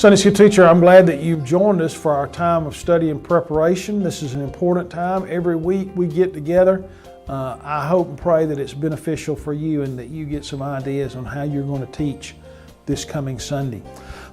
Sunday School teacher, I'm glad that you've joined us for our time of study and preparation. This is an important time. Every week we get together. I hope and pray that it's beneficial for you and that you get some ideas on how you're going to teach this coming Sunday.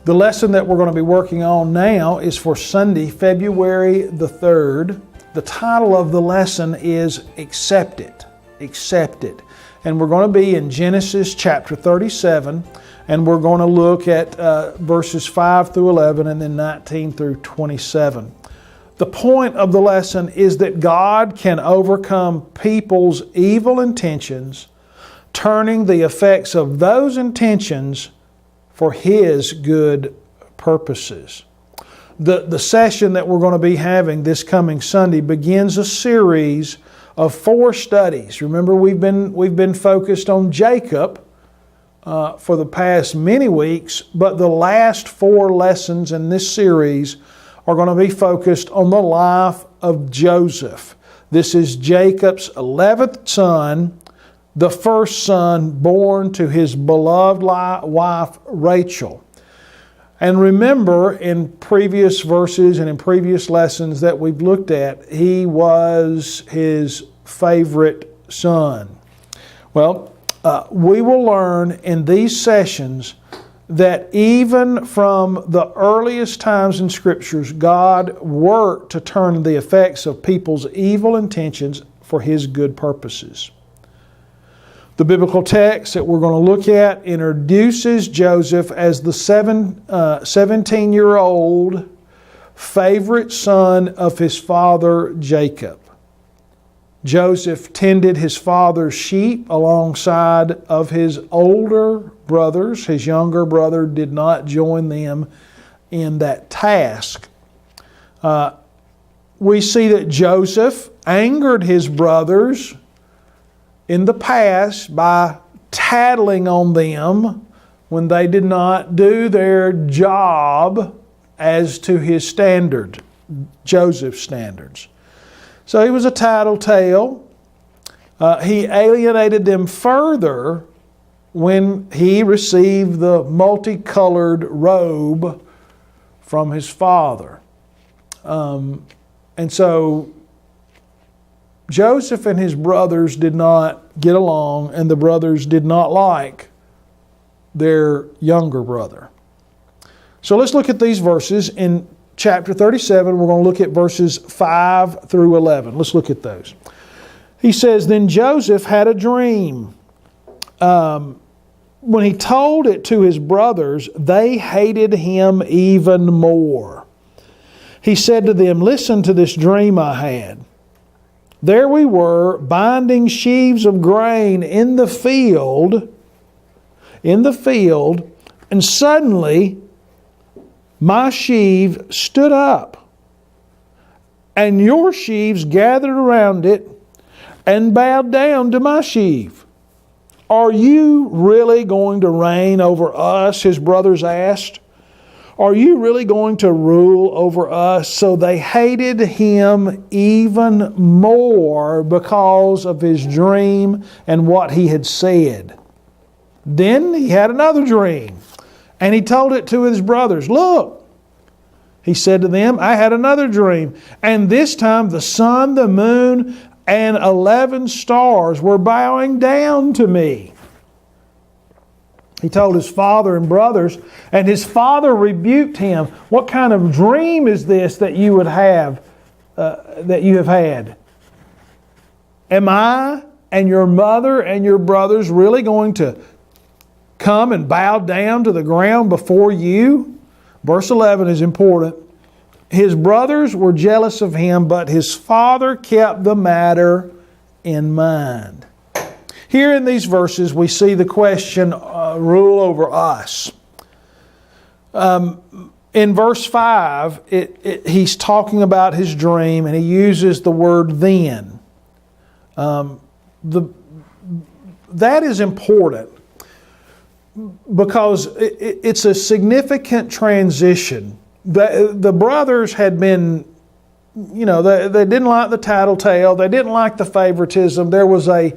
The lesson that we're going to be working on now is for Sunday, February the 3rd. The title of the lesson is Accept It. Accept It. And we're going to be in Genesis chapter 37. And we're going to look at verses 5 through 11 and then 19 through 27. The point of the lesson is that God can overcome people's evil intentions, turning the effects of those intentions for His good purposes. The session that we're going to be having this coming Sunday begins a series of 4 studies. Remember, we've been focused on Jacob for the past many weeks, but the last 4 lessons in this series are going to be focused on the life of Joseph. This is Jacob's 11th son, the first son born to his beloved wife Rachel. And remember, in previous verses and in previous lessons that we've looked at, he was his favorite son. Well, we will learn in these sessions that even from the earliest times in Scriptures, God worked to turn the effects of people's evil intentions for His good purposes. The biblical text that we're going to look at introduces Joseph as the 17-year-old favorite son of his father Jacob. Joseph tended his father's sheep alongside of his older brothers. His younger brother did not join them in that task. We see that Joseph angered his brothers in the past by tattling on them when they did not do their job as to his standard, Joseph's standards. So he was a tattletale. He alienated them further when he received the multicolored robe from his father. And so Joseph and his brothers did not get along, and the brothers did not like their younger brother. So let's look at these verses. In chapter 37, we're going to look at verses 5 through 11. Let's look at those. He says, "Then Joseph had a dream. When he told it to his brothers, they hated him even more. He said to them, 'Listen to this dream I had. There we were, binding sheaves of grain in the field, and suddenly my sheaf stood up, and your sheaves gathered around it and bowed down to my sheaf. Are you really going to reign over us?' his brothers asked. 'Are you really going to rule over us?' So they hated him even more because of his dream and what he had said. Then he had another dream, and he told it to his brothers. 'Look,' he said to them, 'I had another dream, and this time the sun, the moon, and 11 stars were bowing down to me.' He told his father and brothers, and his father rebuked him. 'What kind of dream is this that you would have, that you have had? Am I and your mother and your brothers really going to come and bow down to the ground before you?' Verse 11 is important. His brothers were jealous of him, but his father kept the matter in mind." Here in these verses, we see the question, rule over us. In verse 5, he's talking about his dream, and he uses the word then. That is important because it's a significant transition. The brothers had been, they didn't like the tattletale. They didn't like the favoritism. There was a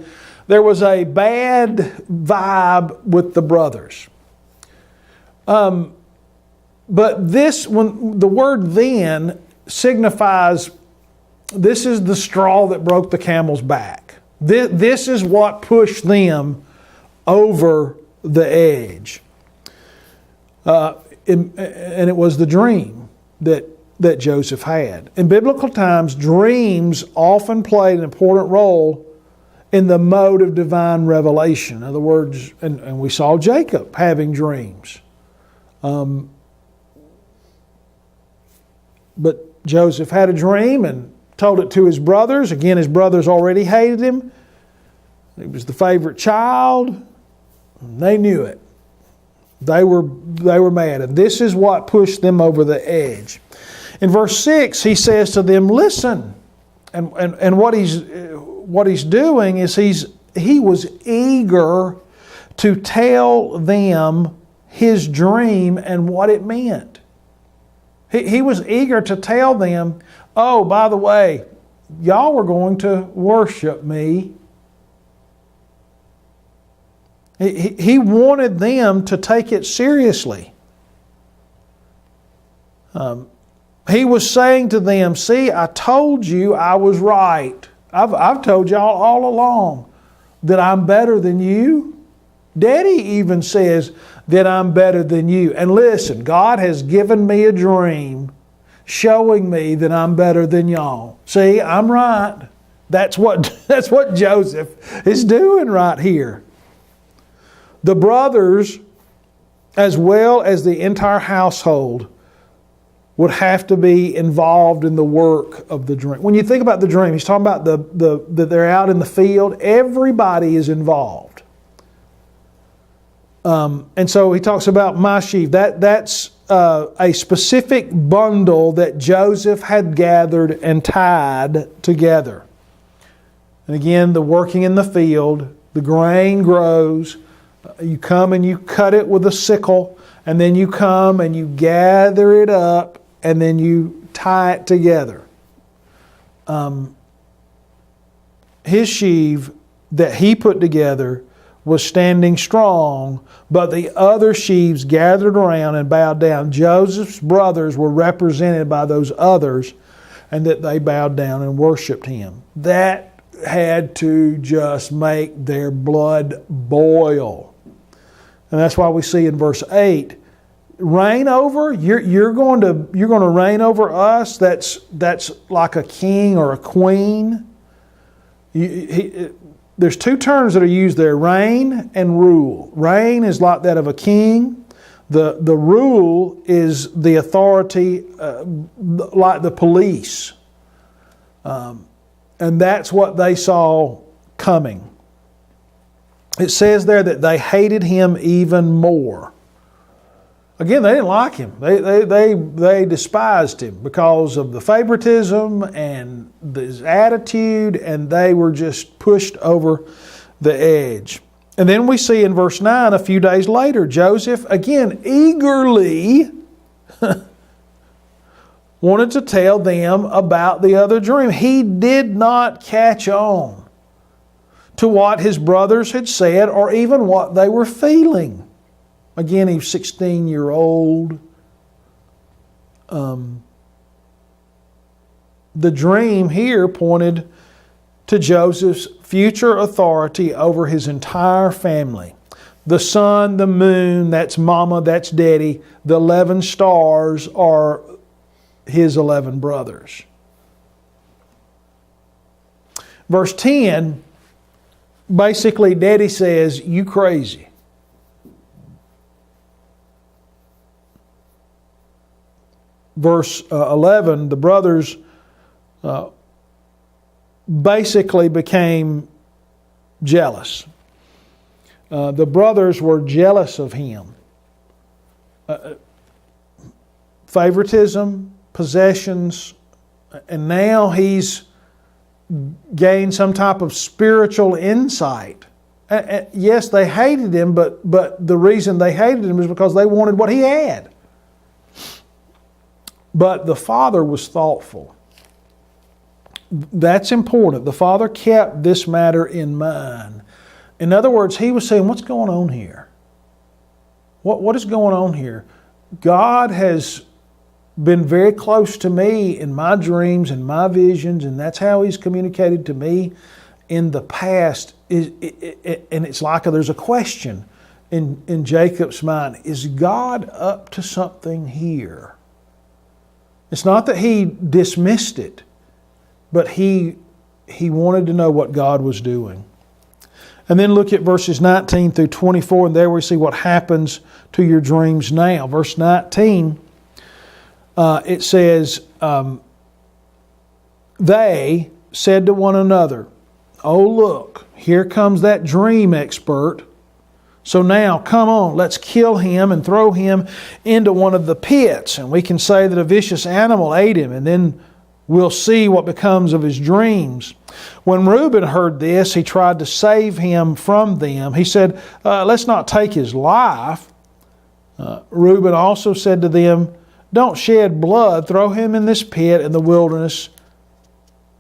bad vibe with the brothers. But this, when the word then signifies, this is the straw that broke the camel's back. This is what pushed them over the edge. And it was the dream that Joseph had. In biblical times, dreams often played an important role in the mode of divine revelation. In other words, and we saw Jacob having dreams. But Joseph had a dream and told it to his brothers. Again, his brothers already hated him. He was the favorite child. They knew it. They were mad. And this is what pushed them over the edge. In verse 6, he says to them, listen. And what he's doing is he was eager to tell them his dream and what it meant. He was eager to tell them, oh, by the way, y'all were going to worship me. He wanted them to take it seriously. He was saying to them, see, I told you I was right. I've told y'all all along that I'm better than you. Daddy even says that I'm better than you. And listen, God has given me a dream showing me that I'm better than y'all. See, I'm right. That's what Joseph is doing right here. The brothers, as well as the entire household, would have to be involved in the work of the dream. When you think about the dream, he's talking about that they're out in the field. Everybody is involved. And so he talks about my sheaf. That's a specific bundle that Joseph had gathered and tied together. And again, the working in the field, the grain grows. You come and you cut it with a sickle, and then you come and you gather it up, and then you tie it together. His sheaf that he put together was standing strong, but the other sheaves gathered around and bowed down. Joseph's brothers were represented by those others, and that they bowed down and worshiped him. That had to just make their blood boil. And that's why we see in verse 8, reign over, you're going to reign over us. That's like a king or a queen. There's two terms that are used there, reign and rule. Reign is like that of a king. The rule is the authority, like the police. And that's what they saw coming. It says there that they hated him even more. Again, they didn't like him. They despised him because of the favoritism and his attitude, and they were just pushed over the edge. And then we see in verse 9, a few days later, Joseph, again, eagerly wanted to tell them about the other dream. He did not catch on to what his brothers had said or even what they were feeling. Again, he was 16-year-old. The dream here pointed to Joseph's future authority over his entire family. The sun, the moon, that's mama, that's daddy. The 11 stars are his 11 brothers. Verse 10, basically daddy says, you crazy. Verse 11, the brothers basically became jealous. The brothers were jealous of him. Favoritism, possessions, and now he's gained some type of spiritual insight. Yes, they hated him, but the reason they hated him is because they wanted what he had. But the father was thoughtful. That's important. The father kept this matter in mind. In other words, he was saying, what's going on here? What is going on here? God has been very close to me in my dreams and my visions, and that's how He's communicated to me in the past. And it's like there's a question in Jacob's mind. Is God up to something here? It's not that he dismissed it, but he wanted to know what God was doing. And then look at verses 19 through 24, and there we see what happens to your dreams now. Verse 19, it says, they said to one another, "Oh, look, here comes that dream expert. So now, come on, let's kill him and throw him into one of the pits. And we can say that a vicious animal ate him, and then we'll see what becomes of his dreams." When Reuben heard this, he tried to save him from them. He said, "Let's not take his life." Reuben also said to them, "Don't shed blood. Throw him in this pit in the wilderness,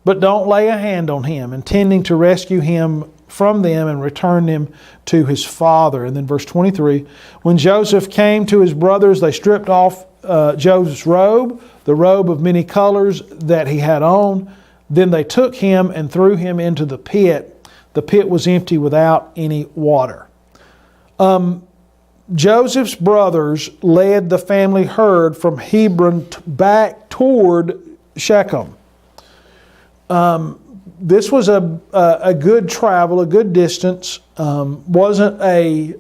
but don't lay a hand on him," intending to rescue him from them and return him to his father. And then verse 23, when Joseph came to his brothers, they stripped off Joseph's robe, the robe of many colors that he had on. Then they took him and threw him into the pit. The pit was empty without any water. Joseph's brothers led the family herd from Hebron back toward Shechem. This was a good travel, a good distance. Wasn't a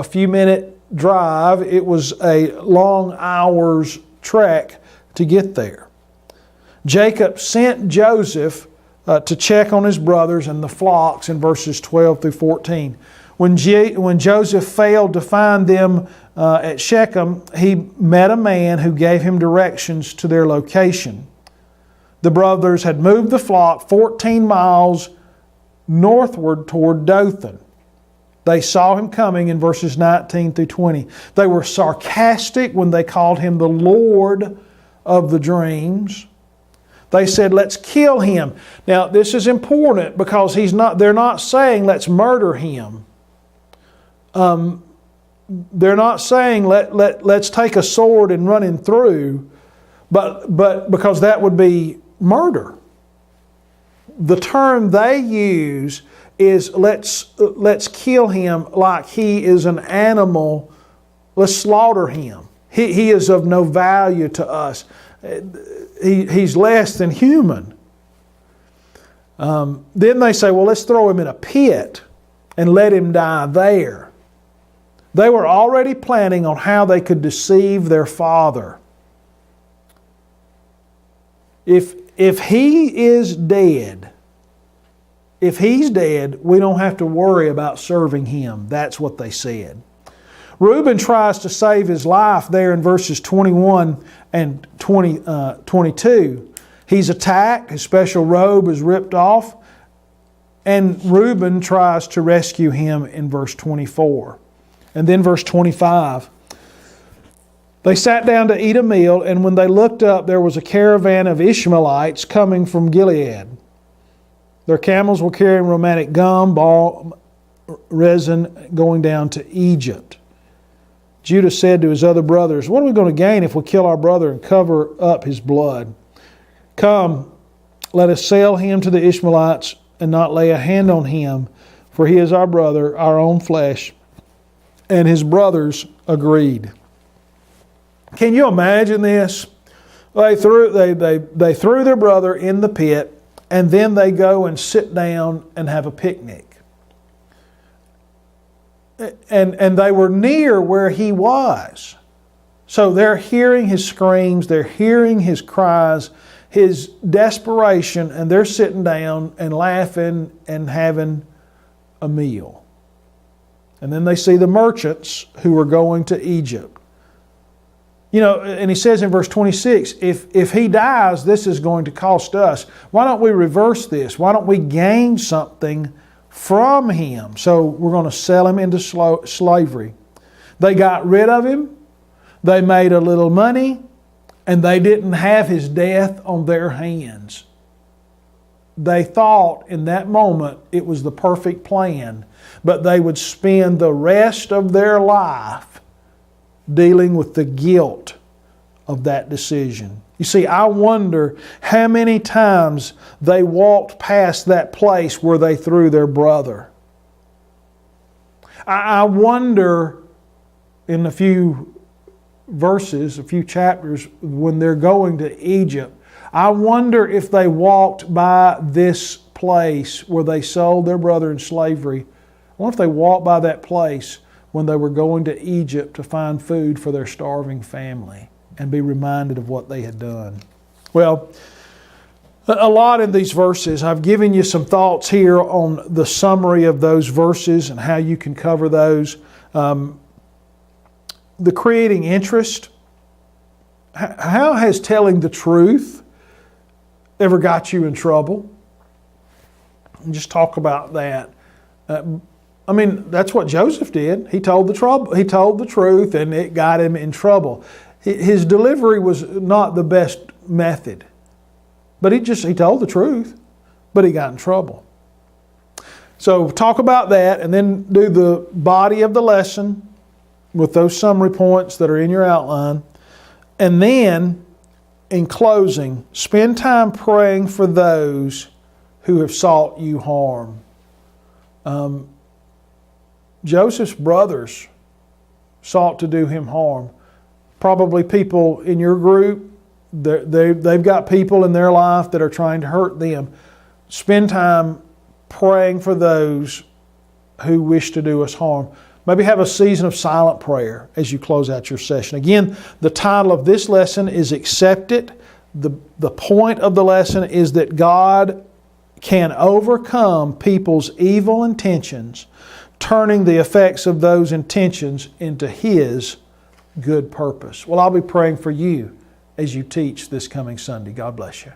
few minute drive. It was a long hours trek to get there. Jacob sent Joseph to check on his brothers and the flocks in verses 12 through 14. When Joseph failed to find them at Shechem, he met a man who gave him directions to their location. The brothers had moved the flock 14 miles northward toward Dothan. They saw him coming in verses 19 through 20. They were sarcastic when they called him the Lord of the dreams. They said, "Let's kill him." Now, this is important because they're not saying, "Let's murder him." They're not saying, let's take a sword and run him through, but because that would be murder. The term they use is let's kill him like he is an animal. Let's slaughter him. He is of no value to us. He's less than human. Then they say, well, let's throw him in a pit and let him die there. They were already planning on how they could deceive their father. If he is dead, if he's dead, we don't have to worry about serving him. That's what they said. Reuben tries to save his life there in verses 21 and 22. He's attacked, his special robe is ripped off, and Reuben tries to rescue him in verse 24. And then verse 25. They sat down to eat a meal, and when they looked up, there was a caravan of Ishmaelites coming from Gilead. Their camels were carrying romantic gum, balm, resin, going down to Egypt. Judah said to his other brothers, "What are we going to gain if we kill our brother and cover up his blood? Come, let us sell him to the Ishmaelites and not lay a hand on him, for he is our brother, our own flesh." And his brothers agreed. Can you imagine this? They threw their brother in the pit, and then they go and sit down and have a picnic. And they were near where he was. So they're hearing his screams, they're hearing his cries, his desperation, and they're sitting down and laughing and having a meal. And then they see the merchants who are going to Egypt. And he says in verse 26, if he dies, this is going to cost us. Why don't we reverse this? Why don't we gain something from him? So we're going to sell him into slavery. They got rid of him. They made a little money. And they didn't have his death on their hands. They thought in that moment it was the perfect plan. But they would spend the rest of their life dealing with the guilt of that decision. You see, I wonder how many times they walked past that place where they threw their brother. I wonder in a few verses, a few chapters, when they're going to Egypt, I wonder if they walked by this place where they sold their brother in slavery. I wonder if they walked by that place when they were going to Egypt to find food for their starving family and be reminded of what they had done. Well, a lot in these verses. I've given you some thoughts here on the summary of those verses and how you can cover those. The creating interest. How has telling the truth ever got you in trouble? Just talk about that. That's what Joseph did. He told the truth, and it got him in trouble. His delivery was not the best method, but he told the truth, but he got in trouble. So talk about that, and then do the body of the lesson with those summary points that are in your outline. And then, in closing, spend time praying for those who have sought you harm. Joseph's brothers sought to do him harm. Probably people in your group, they've got people in their life that are trying to hurt them. Spend time praying for those who wish to do us harm. Maybe have a season of silent prayer as you close out your session. Again, the title of this lesson is Accept It. The point of the lesson is that God can overcome people's evil intentions, turning the effects of those intentions into His good purpose. Well, I'll be praying for you as you teach this coming Sunday. God bless you.